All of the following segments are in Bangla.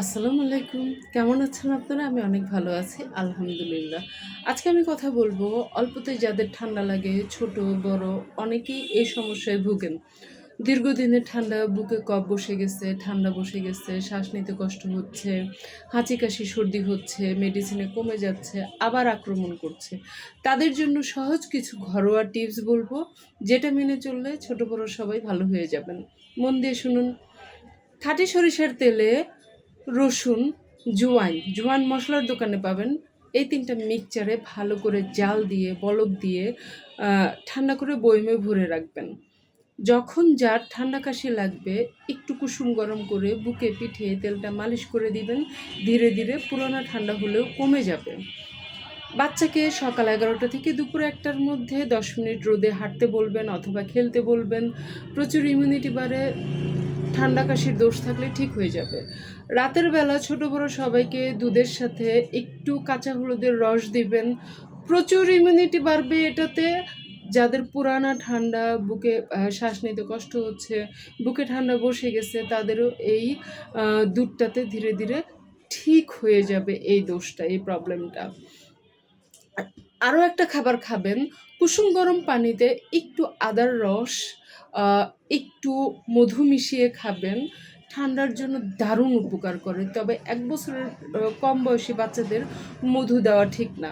আসসালামু আলাইকুম। কেমন আছেন আপনারা? আমি অনেক ভালো আছি, আলহামদুলিল্লাহ। আজকে আমি কথা বলবো অল্পতেই যাদের ঠান্ডা লাগে, ছোট, বড় অনেকেই এই সমস্যায় ভোগেন। দীর্ঘদিনের ঠান্ডা, বুকে কফ বসে গেছে, ঠান্ডা বসে গেছে, শ্বাস নিতে কষ্ট হচ্ছে, হাঁচি, কাশি, সর্দি হচ্ছে, মেডিসিনে কমে যাচ্ছে, আবার আক্রমণ করছে। তাদের জন্য সহজ কিছু ঘরোয়া টিপস বলবো, যেটা মেনে চললে ছোট বড় সবাই ভালো হয়ে যাবেন। মন দিয়ে শুনুন। খাঁটি সরিষার তেলে রসুন, জোয়ান মসলার দোকানে পাবেন। এই ৩ টা মিক্সচারে ভালো করে জাল দিয়ে, বলক দিয়ে ঠান্ডা করে বয়মে ভরে রাখবেন। যখন যার ঠান্ডা কাশি লাগবে, একটু কুসুম গরম করে বুকে, পিঠে তেলটা মালিশ করে দিবেন। ধীরে, ধীরে পুরোনো ঠান্ডা হলেও কমে যাবে। বাচ্চাকে সকাল ১১টা থেকে দুপুর ১টার মধ্যে ১০ মিনিট রোদে হাঁটতে বলবেন অথবা খেলতে বলবেন। প্রচুর ইমিউনিটি বাড়ে, ঠান্ডা কাশির দোষ থাকলে ঠিক হয়ে যাবে। রাতের বেলা ছোট বড় সবাইকে দুধের সাথে একটু কাঁচা হলুদের রস দিবেন। প্রচুর ইমিউনিটি বাড়বে এটাতে। যাদের পুরানা ঠান্ডা, বুকে শ্বাস নিতে কষ্ট হচ্ছে, বুকে ঠান্ডা বসে গেছে তাদেরও এই দুধটাতে ধীরে, ধীরে ঠিক হয়ে যাবে এই দোষটা, এই প্রবলেমটা। আ আরো একটা খাবার খাবেন, কুসুম গরম পানিতে একটু আদার রস, আ একটু মধু মিশিয়ে খাবেন। ঠান্ডার জন্য দারুণ উপকার করে। তবে ১ বছরের কম বয়সী বাচ্চাদের মধু দেওয়া ঠিক না।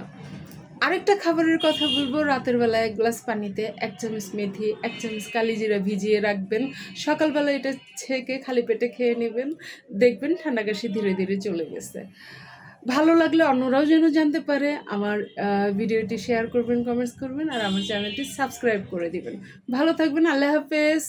আরেকটা খাবারের কথা বলবো, রাতের বেলা ১ গ্লাস পানিতে ১ চামচ মেথি, ১ চামচ কালিজিরা ভিজিয়ে রাখবেন। সকালবেলা এটা ছেঁকে খালি পেটে খেয়ে নেবেন। দেখবেন ঠান্ডা কাশি ধীরে, ধীরে চলে গেছে। ভালো লাগলে অন্যরাও যেন জানতে পারে। আমার ভিডিওটি শেয়ার করবেন, কমেন্টস করবেন আর আমার চ্যানেলটি সাবস্ক্রাইব করে দিবেন। ভালো থাকবেন। আল্লাহ হাফেজ।